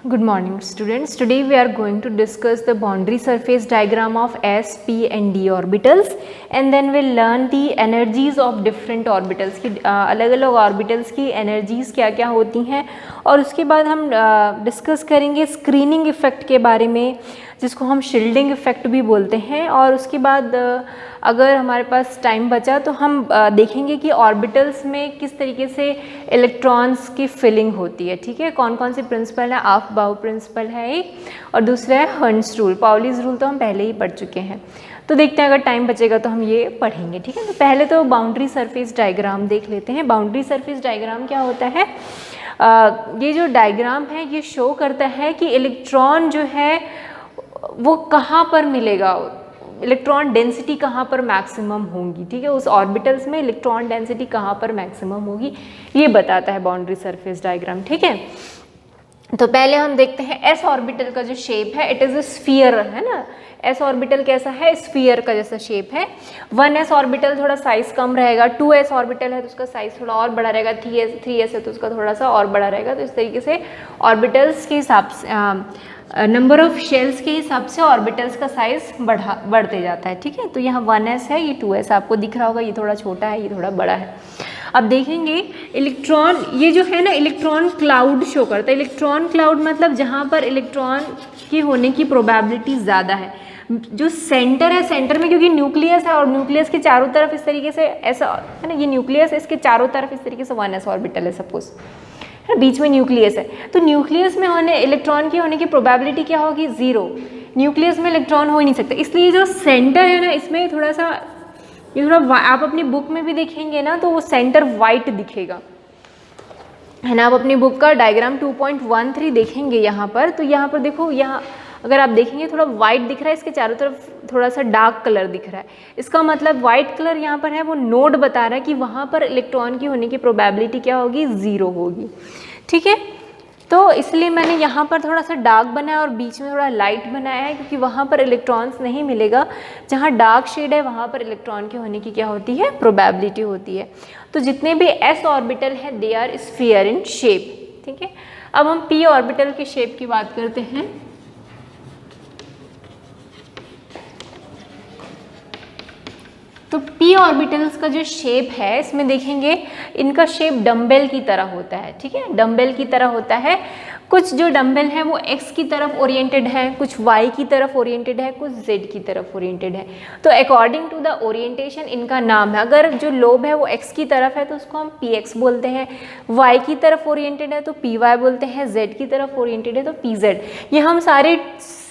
Good morning students. Today we are going to discuss the boundary surface diagram of s, p and d orbitals and then we'll learn the energies of different orbitals की अलग अलग orbitals की energies क्या क्या होती हैं और उसके बाद हम डिस्कस करेंगे स्क्रीनिंग इफ़ेक्ट के बारे में जिसको हम शील्डिंग इफ़ेक्ट भी बोलते हैं। और उसके बाद अगर हमारे पास टाइम बचा तो हम देखेंगे कि ऑर्बिटल्स में किस तरीके से इलेक्ट्रॉन्स की फिलिंग होती है। ठीक है, कौन कौन से प्रिंसिपल है, आफ बाउ प्रिंसिपल है एक, और दूसरा है हर्ट्ज रूल। पाउलीज रूल तो हम पहले ही पढ़ चुके हैं, तो देखते हैं अगर टाइम बचेगा तो हम ये पढ़ेंगे। ठीक है, तो पहले तो बाउंड्री सरफेस डायग्राम देख लेते हैं। बाउंड्री सरफेस डायग्राम क्या होता है? ये जो डायग्राम है ये शो करता है कि इलेक्ट्रॉन जो है वो कहाँ पर मिलेगा, इलेक्ट्रॉन डेंसिटी कहाँ पर मैक्सिमम होगी। ठीक है, उस ऑर्बिटल्स में इलेक्ट्रॉन डेंसिटी कहाँ पर मैक्सिमम होगी ये बताता है बाउंड्री सरफेस डायग्राम। ठीक है, तो पहले हम देखते हैं एस ऑर्बिटल का जो शेप है, इट इज़ अ स्फीयर है ना। एस ऑर्बिटल कैसा है? स्फीयर का जैसा शेप है। 1s ऑर्बिटल थोड़ा साइज कम रहेगा, 2s ऑर्बिटल है तो उसका साइज थोड़ा और बड़ा रहेगा, 3s है तो उसका थोड़ा सा और बड़ा रहेगा। तो इस तरीके से ऑर्बिटल्स के हिसाब से नंबर ऑफ शेल्स के हिसाब से ऑर्बिटल्स का साइज बढ़ते जाता है। ठीक है, तो यहाँ 1s है, ये 2s आपको दिख रहा होगा, ये थोड़ा छोटा है, ये थोड़ा बड़ा है। अब देखेंगे इलेक्ट्रॉन, ये जो है ना इलेक्ट्रॉन क्लाउड शो करता है। इलेक्ट्रॉन क्लाउड मतलब जहाँ पर इलेक्ट्रॉन की होने की प्रोबेबिलिटी ज़्यादा है। जो सेंटर है, सेंटर में क्योंकि न्यूक्लियस है और न्यूक्लियस के चारों तरफ इस तरीके से ऐसा है ना, ये न्यूक्लियस, इसके चारों तरफ इस तरीके से 1s ऑर्बिटल है सपोज, बीच में न्यूक्लियस है, तो न्यूक्लियस में होने इलेक्ट्रॉन की होने की प्रोबेबिलिटी क्या होगी? 0। न्यूक्लियस में इलेक्ट्रॉन हो ही नहीं सकता, इसलिए जो सेंटर है ना इसमें थोड़ा सा, ये थोड़ा आप अपनी बुक में भी देखेंगे ना तो वो सेंटर वाइट दिखेगा, है ना। आप अपनी बुक का डायग्राम 2.13 देखेंगे यहाँ पर, तो यहाँ पर देखो, यहाँ अगर आप देखेंगे थोड़ा वाइट दिख रहा है, इसके चारों तरफ थोड़ा सा डार्क कलर दिख रहा है। इसका मतलब वाइट कलर यहाँ पर है, वो नोड बता रहा है कि वहाँ पर इलेक्ट्रॉन की होने की प्रोबेबिलिटी क्या होगी? 0 होगी। ठीक है, तो इसलिए मैंने यहाँ पर थोड़ा सा डार्क बनाया और बीच में थोड़ा लाइट बनाया है, क्योंकि वहाँ पर इलेक्ट्रॉन्स नहीं मिलेगा। जहाँ डार्क शेड है वहाँ पर इलेक्ट्रॉन के होने की क्या होती है? प्रोबेबिलिटी होती है। तो जितने भी s ऑर्बिटल है they are sphere in shape. ठीक है, अब हम p ऑर्बिटल के शेप की बात करते हैं। तो p ऑर्बिटल्स का जो शेप है इसमें देखेंगे इनका शेप डम्बेल की तरह होता है। ठीक है, डम्बेल की तरह होता है। कुछ जो डम्बेल है वो x की तरफ ओरिएंटेड है, कुछ y की तरफ ओरिएंटेड है, कुछ z की तरफ ओरिएंटेड है। तो अकॉर्डिंग टू द ओरिएंटेशन इनका नाम है। अगर जो लोब है वो x की तरफ है तो उसको हम px बोलते हैं, y की तरफ ओरिएंटेड है तो py बोलते हैं, z की तरफ ओरिएंटेड है तो pz। ये हम सारे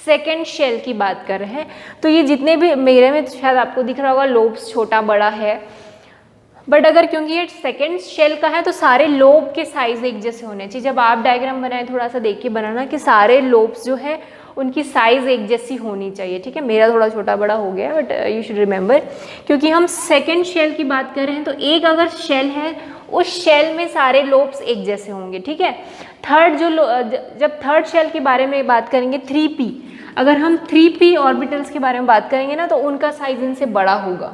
सेकेंड शेल की बात कर रहे हैं। तो ये जितने भी मेरे में शायद आपको दिख रहा होगा लोब्स छोटा बड़ा है, बट अगर क्योंकि ये सेकेंड शेल का है तो सारे लोब के साइज एक जैसे होने चाहिए। जब आप डायग्राम बनाए थोड़ा सा देख के बनाना कि सारे लोब्स जो है उनकी साइज एक जैसी होनी चाहिए। ठीक है, मेरा थोड़ा छोटा बड़ा हो गया, बट यू शुड रिमेंबर क्योंकि हम सेकेंड शेल की बात कर रहे हैं तो एक अगर शेल है उस शेल में सारे लोब्स एक जैसे होंगे। ठीक है, थर्ड जब थर्ड शेल के बारे में बात करेंगे 3p, अगर हम 3p ऑर्बिटल्स के बारे में बात करेंगे ना तो उनका साइज इनसे बड़ा होगा,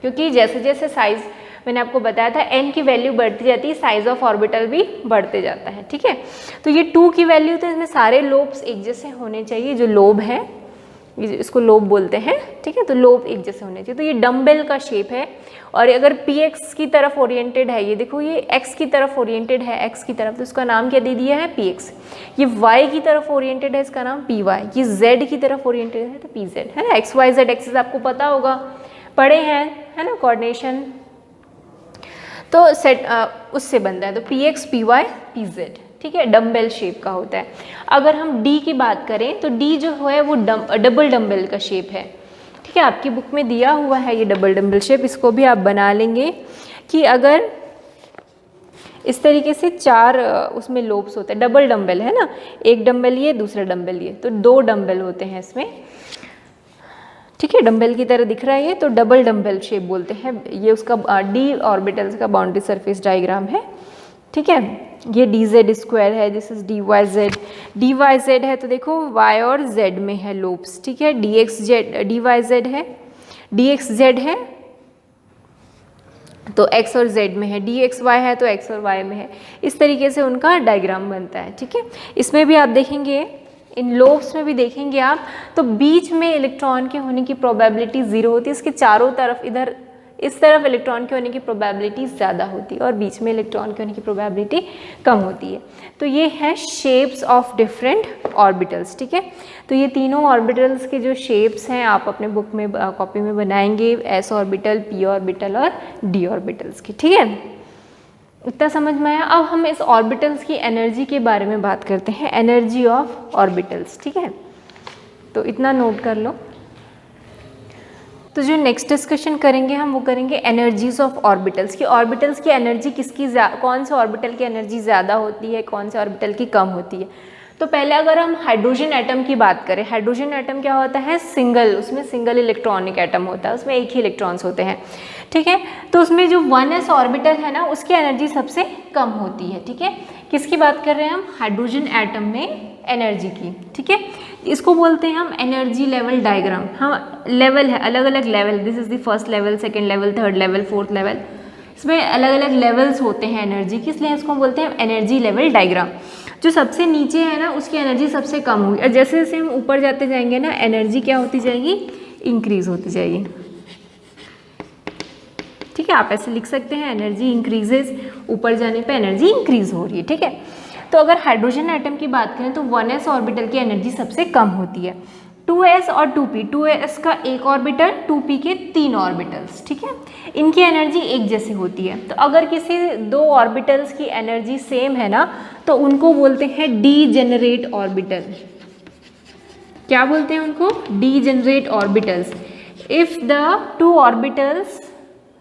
क्योंकि जैसे जैसे साइज मैंने आपको बताया था n की वैल्यू बढ़ती जाती है, साइज ऑफ ऑर्बिटल भी बढ़ते जाता है। ठीक है, तो ये 2 की वैल्यू, तो इसमें सारे लोब्स एक जैसे होने चाहिए। जो लोब है इसको लोब बोलते हैं। ठीक है, तो लोब एक जैसे होने चाहिए। तो ये डम्बेल का शेप है। और अगर px की तरफ ओरिएंटेड है, ये देखो ये x की तरफ ओरिएंटेड है, x की तरफ, तो इसका नाम क्या दे दिया है? px। ये y की तरफ ओरिएंटेड है, इसका नाम py। ये z की तरफ ओरिएंटेड है तो pz, है ना। x y z एक्सिस आपको पता होगा, पढ़े हैं, है ना, कोऑर्डिनेशन। तो सेट उससे बनता है, तो px py pz। ठीक है, डम्बेल शेप का होता है। अगर हम d की बात करें तो d जो है वो डबल डम्बेल का शेप है। ठीक है, आपकी बुक में दिया हुआ है ये डबल डम्बेल शेप, इसको भी आप बना लेंगे कि अगर इस तरीके से 4 उसमें लोब्स होते हैं, डबल डम्बेल है ना, एक डम्बेल ये, दूसरा डम्बेल ये, तो 2 डम्बेल होते हैं इसमें। ठीक है, डम्बेल की तरह दिख रहा है ये, तो डबल डम्बेल शेप बोलते हैं। ये उसका d ऑर्बिटल्स का बाउंड्री सरफेस डायग्राम है। ठीक है, ये dz स्क्वायर है, दिस इज dyz है, तो देखो y और z में है लोब्स। ठीक है, dyz है, dxz है, तो x और z में है, dxy है तो x और y में है, इस तरीके से उनका डायग्राम बनता है। ठीक है, इसमें भी आप देखेंगे, इन लोब्स में भी देखेंगे आप, तो बीच में इलेक्ट्रॉन के होने की प्रोबेबिलिटी 0 होती है, इसके चारों तरफ इधर इस तरफ इलेक्ट्रॉन के होने की प्रोबेबिलिटी ज़्यादा होती है और बीच में इलेक्ट्रॉन के होने की प्रोबेबिलिटी कम होती है। तो ये है शेप्स ऑफ डिफरेंट ऑर्बिटल्स। ठीक है, तो ये तीनों ऑर्बिटल्स के जो शेप्स हैं आप अपने बुक में कॉपी में बनाएंगे, एस ऑर्बिटल, पी ऑर्बिटल और डी ऑर्बिटल्स की। ठीक है, इतना समझ में आया। अब हम इस ऑर्बिटल्स की एनर्जी के बारे में बात करते हैं, एनर्जी ऑफ ऑर्बिटल्स। ठीक है, तो इतना नोट कर लो। तो जो नेक्स्ट डिस्कशन करेंगे हम वो करेंगे एनर्जीज ऑफ ऑर्बिटल्स की, ऑर्बिटल्स की एनर्जी किसकी कौन से ऑर्बिटल की एनर्जी ज़्यादा होती है, कौन से ऑर्बिटल की कम होती है। तो पहले अगर हम हाइड्रोजन एटम की बात करें, हाइड्रोजन एटम क्या होता है, सिंगल, उसमें सिंगल इलेक्ट्रॉनिक एटम होता है, उसमें एक ही इलेक्ट्रॉन्स होते हैं। ठीक है, तो उसमें जो 1s ऑर्बिटल है ना, उसकी एनर्जी सबसे कम होती है। ठीक है, किसकी बात कर रहे हैं हम, हाइड्रोजन एटम में एनर्जी की। ठीक है, इसको बोलते हैं हम एनर्जी लेवल डायग्राम। हम लेवल है, अलग अलग level, this is the first level, second level, third level, fourth level, इसमें अलग अलग लेवल्स होते हैं एनर्जी की, इसलिए इसको बोलते हैं एनर्जी लेवल डायग्राम। जो सबसे नीचे है ना, उसकी एनर्जी सबसे कम होगी, और जैसे जैसे हम ऊपर जाते जाएंगे ना, एनर्जी क्या होती जाएगी, इंक्रीज होती जाएगी। ठीक है, आप ऐसे लिख सकते हैं, एनर्जी इंक्रीजेज, ऊपर जाने पे एनर्जी इंक्रीज हो रही है। ठीक है, तो अगर हाइड्रोजन एटम की बात करें तो 1s ऑर्बिटल की एनर्जी सबसे कम होती है। 2s और 2p, 2s का एक ऑर्बिटल, 2p के 3 ऑर्बिटल्स। ठीक है, इनकी एनर्जी एक जैसी होती है। तो अगर किसी दो ऑर्बिटल्स की एनर्जी सेम है ना, तो उनको बोलते हैं डीजेनरेट ऑर्बिटल। क्या बोलते हैं उनको, degenerate orbitals. If the two orbitals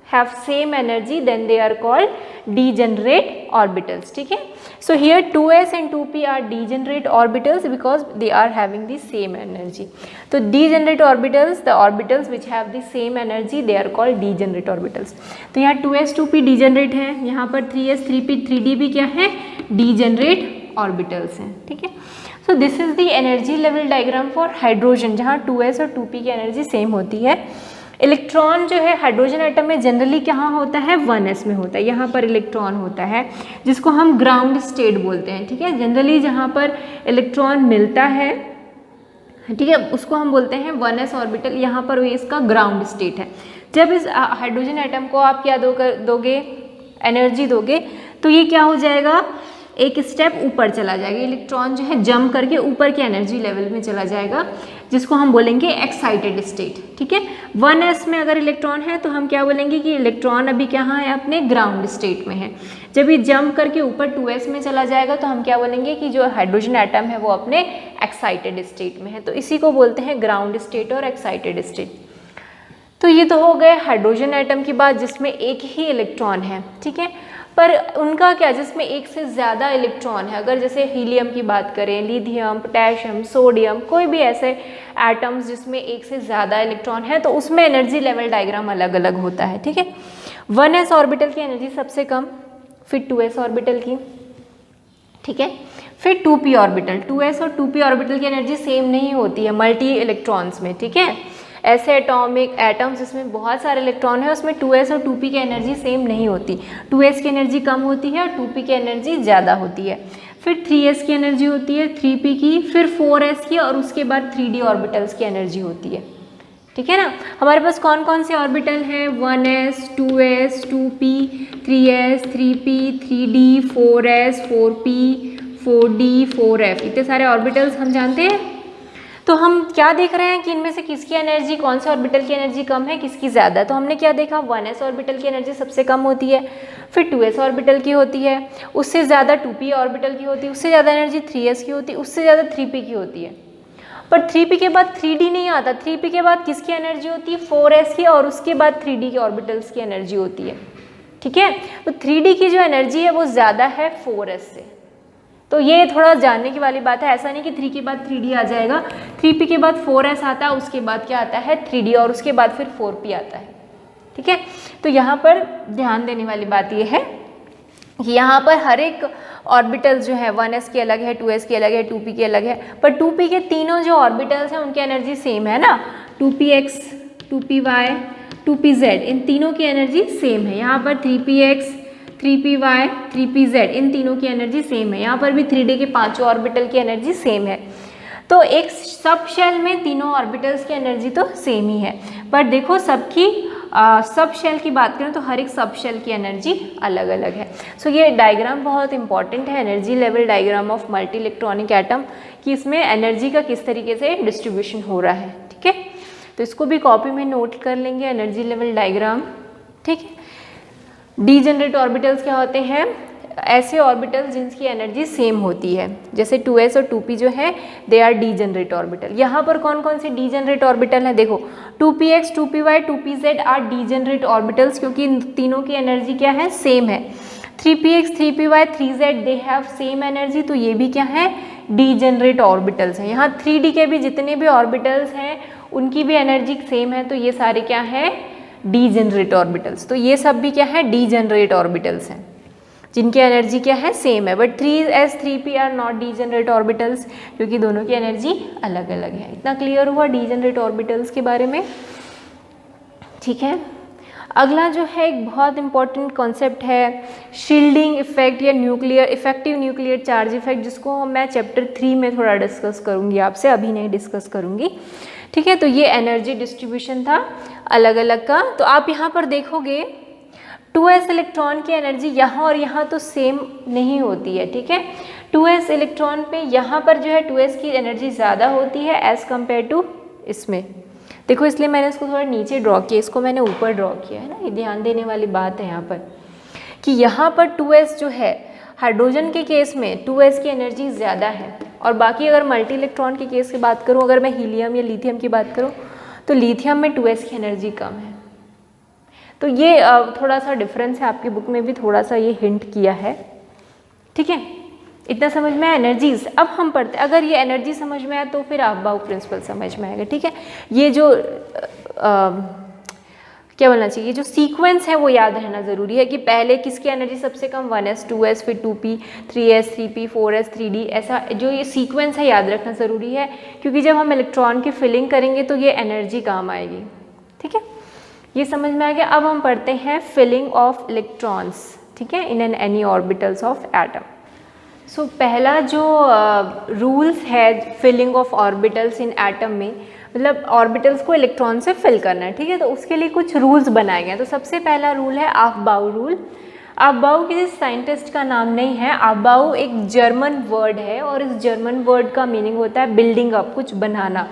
have same energy then they are called degenerate orbitals. ठीक है, so here 2s and 2p are degenerate orbitals because they are having the same energy. तो degenerate orbitals, the orbitals which have the same energy, they are called degenerate orbitals. तो यहाँ 2s 2p degenerate है, यहाँ पर 3s 3p 3d भी क्या है, degenerate orbitals हैं। ठीक है, so this is the energy level diagram for hydrogen, जहाँ 2s और 2p की एनर्जी सेम होती है। इलेक्ट्रॉन जो है हाइड्रोजन एटम में जनरली कहाँ होता है, 1s में होता है, यहाँ पर इलेक्ट्रॉन होता है जिसको हम ग्राउंड स्टेट बोलते हैं। ठीक है, जनरली जहाँ पर इलेक्ट्रॉन मिलता है, ठीक है, उसको हम बोलते हैं 1s ऑर्बिटल, यहाँ पर इसका ग्राउंड स्टेट है। जब इस हाइड्रोजन एटम को आप क्या दोगे, एनर्जी दोगे, तो ये क्या हो जाएगा, एक स्टेप ऊपर चला जाएगा, इलेक्ट्रॉन जो है जंप करके ऊपर के एनर्जी लेवल में चला जाएगा, जिसको हम बोलेंगे एक्साइटेड स्टेट। ठीक है, 1s में अगर इलेक्ट्रॉन है तो हम क्या बोलेंगे कि इलेक्ट्रॉन अभी कहाँ है, अपने ग्राउंड स्टेट में है। जब ये जंप करके ऊपर 2s में चला जाएगा तो हम क्या बोलेंगे कि जो हाइड्रोजन एटम है वो अपने एक्साइटेड स्टेट में है। तो इसी को बोलते हैं ग्राउंड स्टेट और एक्साइटेड स्टेट। तो ये तो हो गए हाइड्रोजन एटम की बात, जिसमें एक ही इलेक्ट्रॉन है। ठीक है, पर उनका क्या, जिसमें एक से ज़्यादा इलेक्ट्रॉन है, अगर जैसे हीलियम की बात करें, लिथियम, पोटेशियम, सोडियम, कोई भी ऐसे एटम्स जिसमें एक से ज़्यादा इलेक्ट्रॉन है, तो उसमें एनर्जी लेवल डायग्राम अलग अलग होता है। ठीक है, 1s ऑर्बिटल की एनर्जी सबसे कम, फिर 2s ऑर्बिटल की, ठीक है, फिर 2p ऑर्बिटल। 2s और 2p ऑर्बिटल की एनर्जी सेम नहीं होती है मल्टी इलेक्ट्रॉन्स में। ठीक है, ऐसे एटॉमिक एटम्स जिसमें बहुत सारे इलेक्ट्रॉन है, उसमें 2s और 2p की एनर्जी सेम नहीं होती। 2s की एनर्जी कम होती है और 2p की एनर्जी ज़्यादा होती है। फिर 3s की एनर्जी होती है, 3p की, फिर 4s की, और उसके बाद 3d ऑर्बिटल्स की एनर्जी होती है। ठीक है ना, हमारे पास कौन कौन से ऑर्बिटल हैं, 1s, 2s, 2p, 3s, 3p, 3d, 4s, 4p, 4d, 4f, इतने सारे ऑर्बिटल्स हम जानते हैं। तो हम क्या देख रहे हैं कि इनमें से किसकी एनर्जी, कौन से ऑर्बिटल की एनर्जी कम है, किसकी ज़्यादा है। तो हमने क्या देखा, 1s ऑर्बिटल की एनर्जी सबसे कम होती है, फिर 2s ऑर्बिटल की होती है, उससे ज़्यादा 2p ऑर्बिटल की होती है, उससे ज़्यादा एनर्जी 3s की होती है, उससे ज़्यादा 3p की होती है। पर 3p के बाद 3d नहीं आता, 3p के बाद किसकी एनर्जी होती है, 4s की, और उसके बाद 3d के ऑर्बिटल्स की एनर्जी होती है। ठीक है, तो 3d की जो एनर्जी है वो ज़्यादा है 4s से। तो ये थोड़ा जानने की वाली बात है, ऐसा नहीं कि 3 के बाद 3d आ जाएगा, 3p के बाद 4s आता है, उसके बाद क्या आता है 3d, और उसके बाद फिर 4p आता है। ठीक है, तो यहाँ पर ध्यान देने वाली बात ये है कि यहाँ पर हर एक ऑर्बिटल्स जो है 1s की अलग है, 2s की अलग है, 2p की अलग है, पर 2p के तीनों जो ऑर्बिटल्स हैं उनकी एनर्जी सेम है ना, 2px, 2py, 2pz, इन तीनों की एनर्जी सेम है। यहाँ पर 3px, 3py, 3pz, इन तीनों की एनर्जी सेम है। यहाँ पर भी 3d के पांचों ऑर्बिटल की एनर्जी सेम है। तो एक सब शेल में तीनों ऑर्बिटल्स की एनर्जी तो सेम ही है, बट देखो सबकी सब शेल की बात करें तो हर एक सब शेल की एनर्जी अलग अलग है। सो ये डायग्राम बहुत इंपॉर्टेंट है, energy level diagram of multi electronic atom, कि इसमें एनर्जी का किस तरीके से डिस्ट्रीब्यूशन हो रहा है। ठीक है, तो इसको भी कॉपी में नोट कर लेंगे, एनर्जी लेवल डायग्राम। ठीक है, डीजेनरेट ऑर्बिटल्स क्या होते हैं? ऐसे ऑर्बिटल्स जिनकी एनर्जी सेम होती है, जैसे 2s और 2p जो है दे आर डीजेनरेट ऑर्बिटल। यहाँ पर कौन कौन से डीजेनरेट ऑर्बिटल है? देखो 2px, 2py, 2pz are degenerate orbitals, क्योंकि इन तीनों की एनर्जी क्या है? सेम है। 3px, 3py, 3z they have same energy, तो ये भी क्या है? डीजेनरेट ऑर्बिटल्स हैं। यहाँ 3d के भी जितने भी ऑर्बिटल्स हैं उनकी भी एनर्जी सेम है, तो ये सारे क्या है? Degenerate orbitals. तो ये सब भी क्या है? डीजेनरेट ऑर्बिटल्स हैं जिनकी एनर्जी क्या है? सेम है। But 3s, 3p are not degenerate orbitals, क्योंकि दोनों की एनर्जी अलग अलग है। इतना क्लियर हुआ डीजेनरेट ऑर्बिटल्स के बारे में? ठीक है, अगला जो है एक बहुत इंपॉर्टेंट कॉन्सेप्ट है शील्डिंग इफेक्ट या nuclear effective nuclear charge effect, जिसको मैं चैप्टर 3 में थोड़ा डिस्कस करूँगी आपसे, अभी नहीं डिस्कस करूँगी। ठीक है, तो ये एनर्जी डिस्ट्रीब्यूशन था अलग अलग का। तो आप यहाँ पर देखोगे 2s इलेक्ट्रॉन की एनर्जी यहाँ और यहाँ तो सेम नहीं होती है। ठीक है, 2s इलेक्ट्रॉन पे यहाँ पर जो है 2s की एनर्जी ज़्यादा होती है एज़ कम्पेयर टू इसमें। देखो इसलिए मैंने इसको थोड़ा नीचे ड्रॉ किया, इसको मैंने ऊपर ड्रॉ किया है ना, ये ध्यान देने वाली बात है यहाँ पर कि यहाँ पर 2s जो है हाइड्रोजन के केस में 2s की एनर्जी ज़्यादा है, और बाकी अगर मल्टी इलेक्ट्रॉन के केस की बात करूँ, अगर मैं हीलियम या लिथियम की बात करूँ तो लिथियम में 2s की एनर्जी कम है। तो ये थोड़ा सा डिफरेंस है, आपकी बुक में भी थोड़ा सा ये हिंट किया है। ठीक है, इतना समझ में आया एनर्जीज। अब हम पढ़ते, अगर ये एनर्जी समझ में आया तो फिर अफबाउ प्रिंसिपल समझ में आएगा। ठीक है, ये जो क्या बोलना चाहिए, जो सीक्वेंस है वो याद रहना ज़रूरी है कि पहले किसकी एनर्जी सबसे कम? 1s, 2s, फिर 2p, 3s, 3p, 4s, 3d, ऐसा जो ये सीक्वेंस है याद रखना ज़रूरी है, क्योंकि जब हम इलेक्ट्रॉन की फिलिंग करेंगे तो ये एनर्जी काम आएगी। ठीक है, ये समझ में आ गया। अब हम पढ़ते हैं फिलिंग ऑफ इलेक्ट्रॉन्स। ठीक है, in an any orbitals of atom. So पहला जो रूल्स है filling of orbitals in atom में, मतलब ऑर्बिटल्स को इलेक्ट्रॉन से फिल करना है। ठीक है, तो उसके लिए कुछ रूल्स बनाए गए हैं। तो सबसे पहला रूल है अफबाउ रूल। अफबाउ किसी साइंटिस्ट का नाम नहीं है, अफबाउ एक जर्मन वर्ड है, और इस जर्मन वर्ड का मीनिंग होता है बिल्डिंग अप, कुछ बनाना।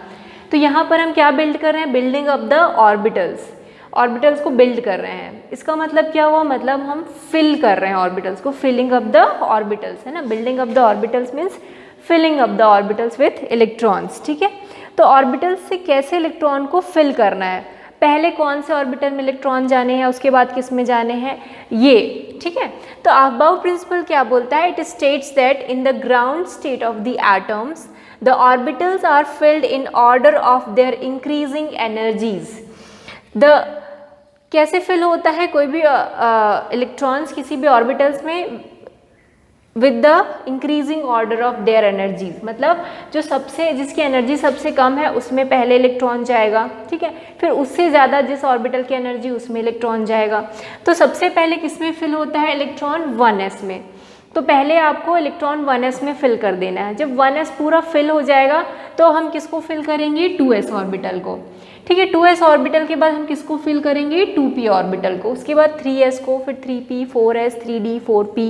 तो यहाँ पर हम क्या बिल्ड कर रहे हैं? Building up the orbitals, orbitals को बिल्ड कर रहे हैं। इसका मतलब क्या हुआ? मतलब हम फिल कर रहे हैं ऑर्बिटल्स को, फिलिंग अप द ऑर्बिटल्स है ना। Building up the orbitals means filling up the orbitals with electrons. ठीक है, तो ऑर्बिटल्स से कैसे इलेक्ट्रॉन को फिल करना है? पहले कौन से ऑर्बिटल में इलेक्ट्रॉन जाने हैं, उसके बाद किस में जाने हैं, ये। ठीक है, तो अफबाउ प्रिंसिपल क्या बोलता है? It states that in the ground state of the atoms the orbitals are filled in order of their increasing energies. कैसे फिल होता है कोई भी इलेक्ट्रॉन्स किसी भी ऑर्बिटल्स में? With the increasing order of their energies, मतलब जो सबसे जिसकी एनर्जी सबसे कम है उसमें पहले इलेक्ट्रॉन जाएगा। ठीक है, फिर उससे ज़्यादा जिस ऑर्बिटल की एनर्जी उसमें इलेक्ट्रॉन जाएगा। तो सबसे पहले किस में फिल होता है? इलेक्ट्रॉन 1s में। तो पहले आपको इलेक्ट्रॉन 1s में फिल कर देना है। जब 1s पूरा फिल हो जाएगा तो हम किसको फिल करेंगे? 2s ऑर्बिटल को। ठीक है, 2s ऑर्बिटल के बाद हम किसको फिल करेंगे? 2p ऑर्बिटल को। उसके बाद 3s को, फिर 3p, 4s, 3d, 4p,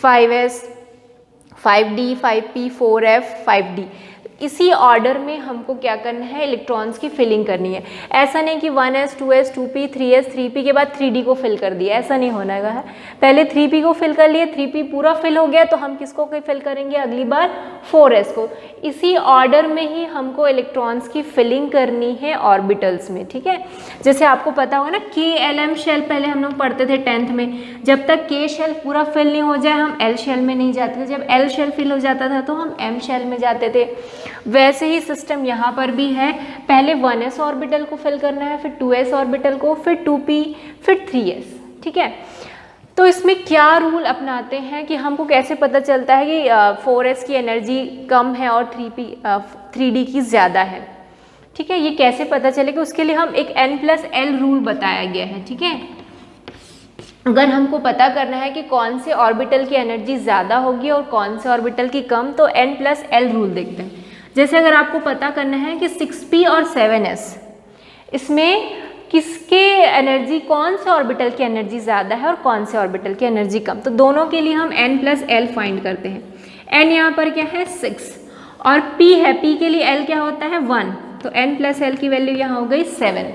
5s, 5d, 5p, 4f, 5d। इसी ऑर्डर में हमको क्या करना है? इलेक्ट्रॉन्स की फिलिंग करनी है। ऐसा नहीं कि 1s, 2s, 2p, 3s, 3p के बाद 3d को फिल कर दिया, ऐसा नहीं होना है। पहले 3p को फिल कर लिए, 3p पूरा फिल हो गया तो हम किसको फिल करेंगे अगली बार? 4s को। इसी ऑर्डर में ही हमको इलेक्ट्रॉन्स की फिलिंग करनी है ऑर्बिटल्स में। ठीक है, जैसे आपको पता होगा ना KLM शेल पहले हम लोग पढ़ते थे 10th में, जब तक K शेल पूरा फिल नहीं हो जाए हम L शेल में नहीं जाते थे। जब L शेल फिल हो जाता था तो हम M शेल में जाते थे। वैसे ही सिस्टम यहाँ पर भी है, पहले 1s ऑर्बिटल को फिल करना है, फिर 2s ऑर्बिटल को, फिर 2p, फिर 3s। ठीक है, तो इसमें क्या रूल अपनाते हैं कि हमको कैसे पता चलता है कि 4s की एनर्जी कम है और 3d की ज़्यादा है? ठीक है, ये कैसे पता चलेगा उसके लिए हम एक n+l रूल बताया गया है। ठीक है, अगर हमको पता करना है कि कौन से ऑर्बिटल की एनर्जी ज़्यादा होगी और कौन से ऑर्बिटल की कम, तो n+l रूल देखते हैं। जैसे अगर आपको पता करना है कि 6p और 7s, इसमें किसके एनर्जी, कौन से ऑर्बिटल की एनर्जी ज़्यादा है और कौन से ऑर्बिटल की एनर्जी कम, तो दोनों के लिए हम n+l फाइंड करते हैं। n यहाँ पर क्या है 6 और p है, p के लिए l क्या होता है 1, तो n+l की वैल्यू यहाँ हो गई 7।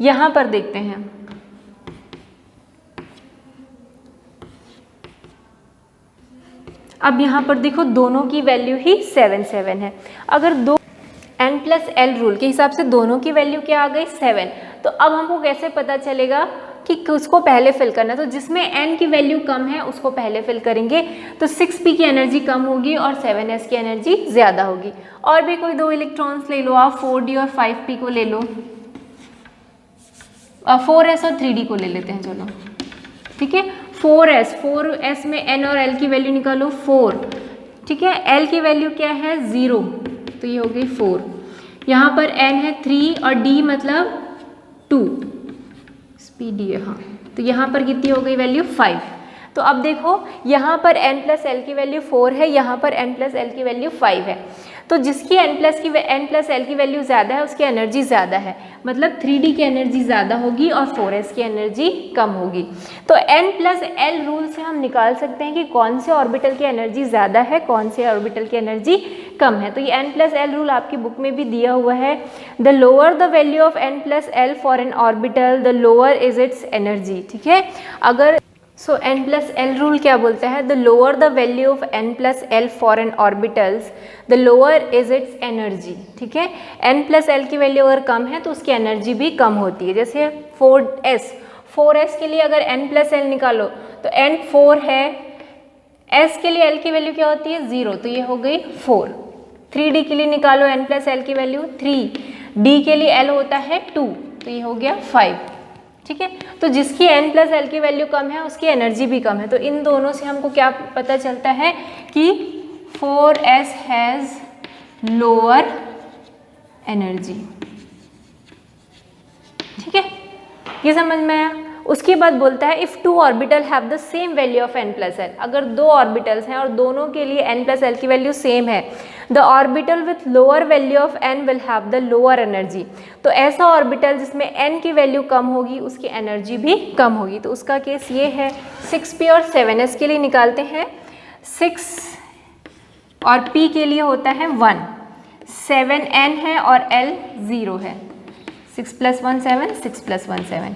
यहाँ पर देखते हैं, अब यहाँ पर देखो दोनों की वैल्यू ही 7 7 है। अगर दो n+l रूल के हिसाब से दोनों की वैल्यू क्या आ गई 7, तो अब हमको कैसे पता चलेगा कि उसको पहले फिल करना है, तो जिसमें n की वैल्यू कम है उसको पहले फिल करेंगे, तो 6p की एनर्जी कम होगी और 7s की एनर्जी ज़्यादा होगी। और भी कोई दो इलेक्ट्रॉन्स ले लो आप, 4d और 5p को ले लो, 4s और 3d को ले लेते हैं, चलो ठीक है। 4s में n और l की वैल्यू निकालो 4, ठीक है, l की वैल्यू क्या है 0, तो ये हो गई 4। यहाँ पर n है 3 और d मतलब 2, स्पीड है, हाँ, तो यहाँ पर कितनी हो गई वैल्यू 5। तो अब देखो यहाँ पर n+l की वैल्यू 4 है, यहाँ पर n+l की वैल्यू 5 है, तो जिसकी n+l की वैल्यू ज़्यादा है उसकी एनर्जी ज़्यादा है, मतलब 3d की एनर्जी ज़्यादा होगी और 4s की एनर्जी कम होगी। तो n+l रूल से हम निकाल सकते हैं कि कौन से ऑर्बिटल की एनर्जी ज़्यादा है, कौन से ऑर्बिटल की एनर्जी कम है। तो ये n+l रूल आपकी बुक में भी दिया हुआ है, the lower the value of n+l for an orbital the lower is its energy. ठीक है, अगर सो n+l रूल क्या बोलता है, the lower the value of n+l for an orbitals the lower is its energy. ठीक है, n+l की value अगर कम है तो उसकी एनर्जी भी कम होती है। जैसे 4s के लिए अगर n+l निकालो तो n 4 है, s के लिए l की वैल्यू क्या होती है 0, तो ये हो गई 4। 3d के लिए निकालो n+l की वैल्यू 3, d के लिए l होता है 2, तो ये हो गया 5। ठीक है, तो जिसकी n+l की वैल्यू कम है उसकी एनर्जी भी कम है। तो इन दोनों से हमको क्या पता चलता है कि 4s हैज़ लोअर एनर्जी। ठीक है, ये समझ में आया। उसके बाद बोलता है if two orbital have the same value of n+l, अगर दो ऑर्बिटल्स हैं और दोनों के लिए n+l की वैल्यू सेम है, the orbital with lower value of n will have the lower energy, तो ऐसा ऑर्बिटल जिसमें n की वैल्यू कम होगी उसकी एनर्जी भी कम होगी। तो उसका केस ये है। 6p और 7s के लिए निकालते हैं, 6 और p के लिए होता है 1, 7n है और l 0 है, 6 + 1 7, 6 + 1 7।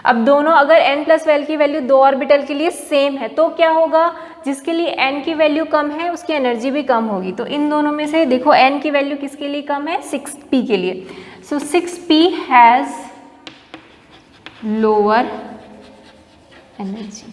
अब दोनों अगर n+l की वैल्यू दो ऑर्बिटल के लिए सेम है तो क्या होगा, जिसके लिए n की वैल्यू कम है उसकी एनर्जी भी कम होगी। तो इन दोनों में से देखो n की वैल्यू किसके लिए कम है, 6p के लिए, सो 6p हैज़ लोअर एनर्जी।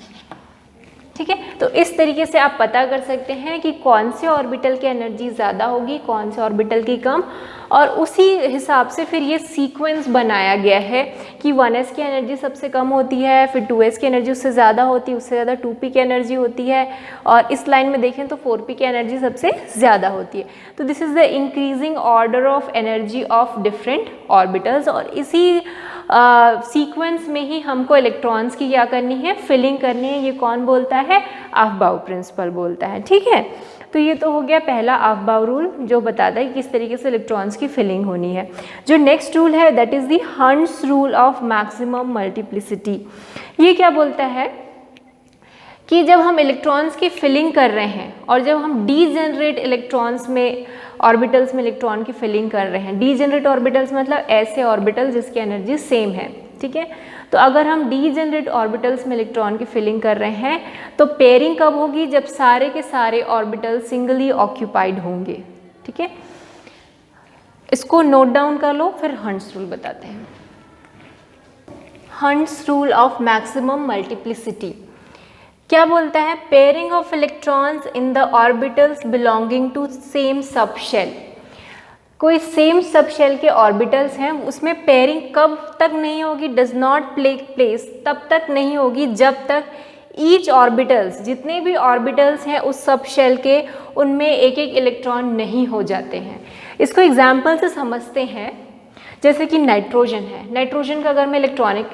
ठीक है, तो इस तरीके से आप पता कर सकते हैं कि कौन से ऑर्बिटल की एनर्जी ज़्यादा होगी, कौन से ऑर्बिटल की कम, और उसी हिसाब से फिर ये सीक्वेंस बनाया गया है कि 1s की एनर्जी सबसे कम होती है, फिर 2s की एनर्जी उससे ज़्यादा होती है, उससे ज़्यादा 2p की एनर्जी होती है, और इस लाइन में देखें तो 4p की एनर्जी सबसे ज़्यादा होती है। तो this is the increasing order of energy of different orbitals, और इसी सीक्वेंस में ही हमको इलेक्ट्रॉन्स की क्या करनी है, फिलिंग करनी है। ये कौन बोलता है, अफबाउ प्रिंसिपल बोलता है। ठीक है, तो ये तो हो गया पहला अफबाउ रूल जो बताता है कि किस तरीके से इलेक्ट्रॉन्स की फिलिंग होनी है। जो नेक्स्ट रूल है that is the hunts rule of maximum multiplicity. ये क्या बोलता है कि जब हम इलेक्ट्रॉन्स की फिलिंग कर रहे हैं और जब हम डीजेनरेट इलेक्ट्रॉन्स में ऑर्बिटल्स में इलेक्ट्रॉन की फिलिंग कर रहे हैं, डीजेनरेट ऑर्बिटल्स मतलब ऐसे ऑर्बिटल जिसकी एनर्जी सेम है। ठीक है, तो अगर हम डीजेनरेट ऑर्बिटल्स में इलेक्ट्रॉन की फिलिंग कर रहे हैं तो पेयरिंग कब होगी, जब सारे के सारे ऑर्बिटल सिंगली ऑक्यूपाइड होंगे। ठीक है, इसको नोट डाउन कर लो, फिर हंट्स रूल बताते हैं। Hund's rule of maximum multiplicity क्या बोलता है, pairing of electrons in the orbitals belonging to same sub shell. कोई सेम सब शेल के ऑर्बिटल्स हैं, उसमें पेयरिंग कब तक नहीं होगी, डज नॉट टेक प्लेस, तब तक नहीं होगी जब तक ईच ऑर्बिटल्स, जितने भी ऑर्बिटल्स हैं उस सब शेल के, उनमें एक एक इलेक्ट्रॉन नहीं हो जाते हैं। इसको एग्जाम्पल से समझते हैं। जैसे कि नाइट्रोजन है, नाइट्रोजन का अगर मैं इलेक्ट्रॉनिक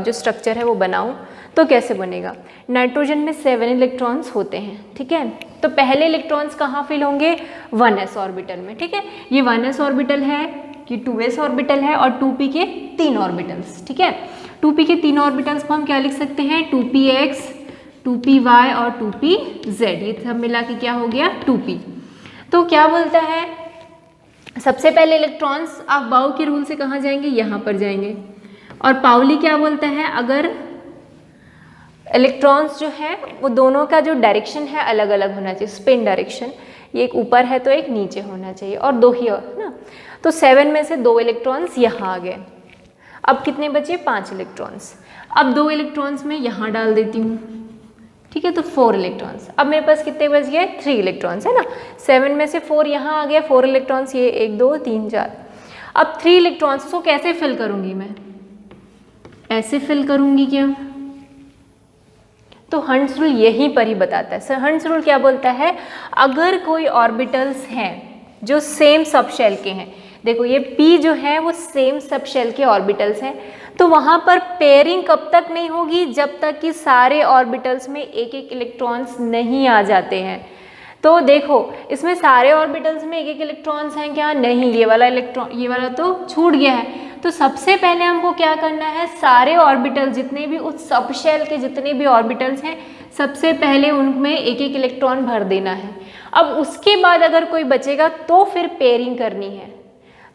जो स्ट्रक्चर है वो बनाऊं तो कैसे बनेगा। नाइट्रोजन में 7 इलेक्ट्रॉन्स होते हैं, ठीक है। तो पहले इलेक्ट्रॉन्स कहाँ फिल होंगे, 1s ऑर्बिटल में, ठीक है। ये 1s ऑर्बिटल है, ये 2s ऑर्बिटल है और 2p के 3 ऑर्बिटल्स, ठीक है। 2p के 3 ऑर्बिटल्स को हम क्या लिख सकते हैं, 2px, 2py और 2pz, ये सब मिला के क्या हो गया 2p। तो क्या बोलता है, सबसे पहले इलेक्ट्रॉन्स आप बाउ के रूल से कहाँ जाएंगे, यहाँ पर जाएंगे। और पाउली क्या बोलता है, अगर इलेक्ट्रॉन्स जो है वो दोनों का जो डायरेक्शन है अलग अलग होना चाहिए, स्पिन डायरेक्शन, ये एक ऊपर है तो एक नीचे होना चाहिए और 2 ही और ना। तो 7 में से 2 इलेक्ट्रॉन्स यहाँ आ गए। अब कितने बचे, 5 इलेक्ट्रॉन्स। अब 2 इलेक्ट्रॉन्स मैं यहाँ डाल देती हूँ, ठीक है, तो 4 इलेक्ट्रॉन्स। अब मेरे पास कितने बच गए, 3 इलेक्ट्रॉन्स है ना। 7 में से 4 यहाँ आ गया, 4 इलेक्ट्रॉन्स, ये 1 2 3 4। अब 3 इलेक्ट्रॉन्स को कैसे फिल करूँगी मैं, ऐसे फिल करूँगी क्या, तो हंट्स रूल यहीं पर ही बताता है। सर हंट्स रूल क्या बोलता है, अगर कोई ऑर्बिटल्स हैं जो सेम सब शेल के हैं, देखो ये p जो है वो सेम सब शेल के ऑर्बिटल्स हैं, तो वहाँ पर पेयरिंग कब तक नहीं होगी, जब तक कि सारे ऑर्बिटल्स में एक एक इलेक्ट्रॉन्स नहीं आ जाते हैं। तो देखो इसमें सारे ऑर्बिटल्स में एक एक इलेक्ट्रॉन्स हैं क्या, नहीं, ये वाला इलेक्ट्रॉन, ये वाला तो छूट गया है। तो सबसे पहले हमको क्या करना है, सारे ऑर्बिटल जितने भी उस सब शेल के जितने भी ऑर्बिटल्स हैं, सबसे पहले उनमें एक एक इलेक्ट्रॉन भर देना है। अब उसके बाद अगर कोई बचेगा तो फिर पेयरिंग करनी है।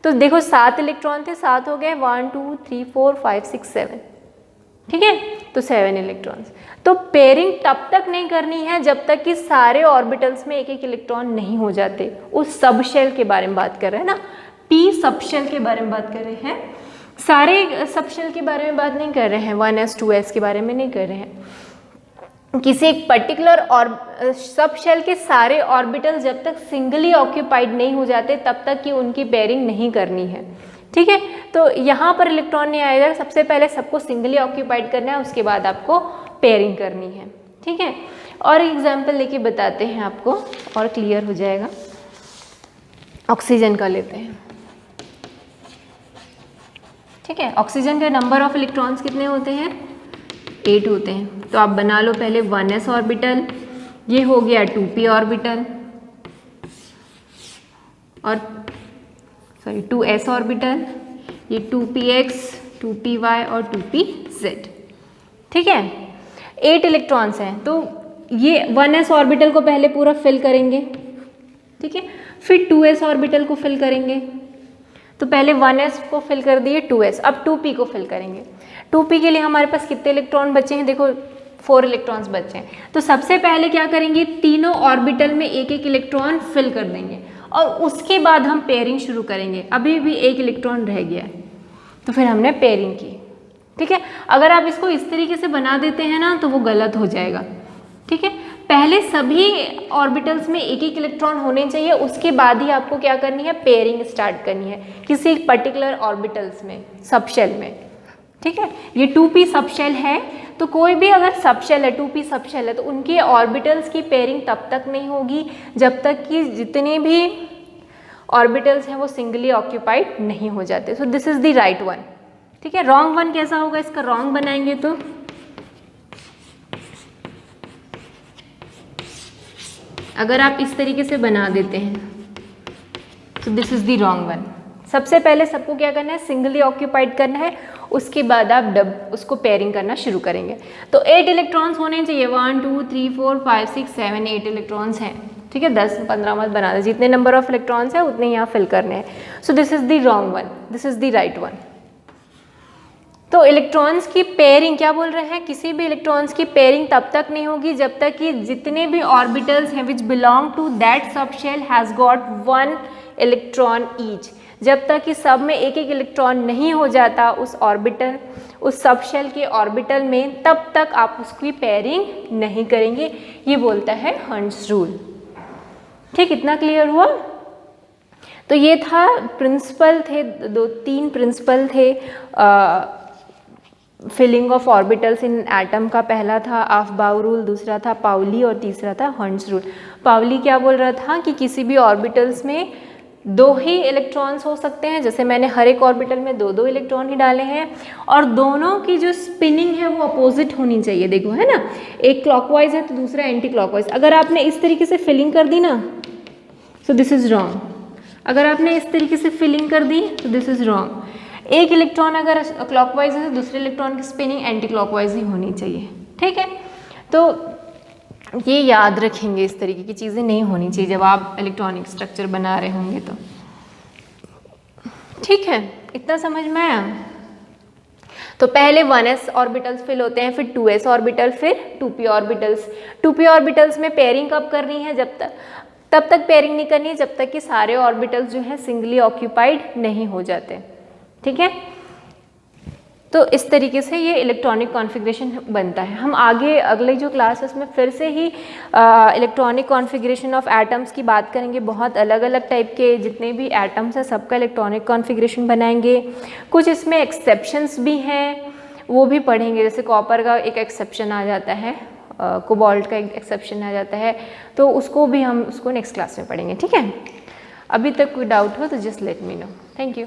तो देखो 7 इलेक्ट्रॉन थे, 7 हो गए, 1 2 3 4 5 6 7, ठीक है, तो 7 इलेक्ट्रॉन्स। तो पेयरिंग तब तक नहीं करनी है जब तक कि सारे ऑर्बिटल्स में एक एक इलेक्ट्रॉन नहीं हो जाते। उस सब शेल के बारे में बात कर रहे हैं ना, p सब शेल के बारे में बात कर रहे हैं, सारे सब शेल के बारे में बात नहीं कर रहे हैं, 1s 2s के बारे में नहीं कर रहे हैं। किसी एक पर्टिकुलर और सब शेल के सारे ऑर्बिटल जब तक सिंगली ऑक्यूपाइड नहीं हो जाते तब तक कि उनकी पेयरिंग नहीं करनी है, ठीक है। तो यहाँ पर इलेक्ट्रॉन नहीं आएगा, सबसे पहले सबको सिंगली ऑक्यूपाइड करना है, उसके बाद आपको पेयरिंग करनी है, ठीक है। और एग्जाम्पल लेके बताते हैं आपको और क्लियर हो जाएगा। ऑक्सीजन का लेते हैं, ठीक है। ऑक्सीजन के नंबर ऑफ इलेक्ट्रॉन्स कितने होते हैं, 8 होते हैं। तो आप बना लो पहले 1s ऑर्बिटल, ये हो गया 2p ऑर्बिटल, और सॉरी 2s ऑर्बिटल, ये 2px, 2py और 2pz, ठीक है। 8 इलेक्ट्रॉन्स हैं, तो ये 1s ऑर्बिटल को पहले पूरा फिल करेंगे, ठीक है, फिर 2s ऑर्बिटल को फिल करेंगे। तो पहले 1s को फिल कर दिए, 2s, अब 2p को फिल करेंगे। 2p के लिए हमारे पास कितने इलेक्ट्रॉन बचे हैं, देखो 4 इलेक्ट्रॉन्स बचे हैं। तो सबसे पहले क्या करेंगे, तीनों ऑर्बिटल में एक एक इलेक्ट्रॉन फिल कर देंगे और उसके बाद हम पेयरिंग शुरू करेंगे। अभी भी एक इलेक्ट्रॉन रह गया है, तो फिर हमने पेयरिंग की, ठीक है। अगर आप इसको इस तरीके से बना देते हैं ना तो वो गलत हो जाएगा, ठीक है। पहले सभी ऑर्बिटल्स में एक एक इलेक्ट्रॉन होने चाहिए, उसके बाद ही आपको क्या करनी है, पेयरिंग स्टार्ट करनी है किसी पर्टिकुलर ऑर्बिटल्स में, सब शेल में, ठीक है। ये 2p सब शेल है, तो कोई भी अगर सब शेल है, 2p सब शेल है, तो उनके ऑर्बिटल्स की पेयरिंग तब तक नहीं होगी जब तक कि जितने भी ऑर्बिटल्स हैं वो सिंगली ऑक्यूपाइड नहीं हो जाते। So this is the right one, ठीक है। रॉन्ग वन कैसा होगा, इसका रॉन्ग बनाएंगे तो अगर आप इस तरीके से बना देते हैं तो this is the wrong one. सबसे पहले सबको क्या करना है, सिंगली ऑक्यूपाइड करना है, उसके बाद आप उसको पेयरिंग करना शुरू करेंगे। तो 8 इलेक्ट्रॉन्स होने चाहिए, 1 2 3 4 5 6 7 8 इलेक्ट्रॉन्स हैं, ठीक है। 10 15 मत बना दे, जितने नंबर ऑफ इलेक्ट्रॉन्स हैं उतने यहाँ फिल करने हैं। So this is the wrong one, this is the right one. तो इलेक्ट्रॉन्स की पेयरिंग क्या बोल रहे हैं, किसी भी इलेक्ट्रॉन्स की पेयरिंग तब तक नहीं होगी जब तक कि जितने भी ऑर्बिटल्स हैं which belong to that sub shell has got 1 electron each, जब तक कि सब में एक एक इलेक्ट्रॉन नहीं हो जाता उस ऑर्बिटल, उस सब शेल के ऑर्बिटल में, तब तक आप उसकी पेयरिंग नहीं करेंगे। ये बोलता है हंट्स रूल, ठीक, इतना क्लियर हुआ। तो ये था प्रिंसिपल थे, 2-3 प्रिंसिपल थे filling of orbitals in atom का। पहला था अफबाउ रूल, दूसरा था पाउली और तीसरा था हंट्स रूल। पाउली क्या बोल रहा था कि किसी भी ऑर्बिटल्स में दो ही इलेक्ट्रॉन्स हो सकते हैं, जैसे मैंने हर एक ऑर्बिटल में दो दो इलेक्ट्रॉन ही डाले हैं, और दोनों की जो स्पिनिंग है वो अपोजिट होनी चाहिए। देखो है ना, एक क्लॉकवाइज है तो दूसरा एंटी क्लॉकवाइज। अगर आपने इस तरीके से फिलिंग कर दी ना, सो दिस इज रॉन्ग। अगर आपने इस तरीके से फिलिंग कर दी तो दिस इज रॉन्ग। एक इलेक्ट्रॉन अगर क्लॉकवाइज है तो दूसरे इलेक्ट्रॉन की स्पिनिंग एंटी क्लॉकवाइज ही होनी चाहिए। ठीक है, तो ये याद रखेंगे, इस तरीके की चीज़ें नहीं होनी चाहिए जब आप इलेक्ट्रॉनिक स्ट्रक्चर बना रहे होंगे तो। ठीक है, इतना समझ में आया? तो पहले 1s ऑर्बिटल्स फिल होते हैं, फिर 2s ऑर्बिटल, फिर 2p ऑर्बिटल्स। 2p ऑर्बिटल्स में पेयरिंग कब करनी है? तब तक पेयरिंग नहीं करनी है जब तक कि सारे ऑर्बिटल्स जो हैं सिंगली ऑक्यूपाइड नहीं हो जाते। ठीक है, तो इस तरीके से ये इलेक्ट्रॉनिक कॉन्फ़िगरेशन बनता है। हम आगे अगले जो क्लास है उसमें फिर से ही इलेक्ट्रॉनिक कॉन्फ़िगरेशन ऑफ एटम्स की बात करेंगे। बहुत अलग अलग टाइप के जितने भी एटम्स हैं सबका इलेक्ट्रॉनिक कॉन्फ़िगरेशन बनाएंगे। कुछ इसमें एक्सेप्शंस भी हैं, वो भी पढ़ेंगे। जैसे कॉपर का एक एक्सेप्शन आ जाता है, कोबाल्ट का एक एक्सेप्शन आ जाता है, तो उसको भी हम उसको नेक्स्ट क्लास में पढ़ेंगे। ठीक है, अभी तक कोई डाउट हो तो just let me know. Thank you.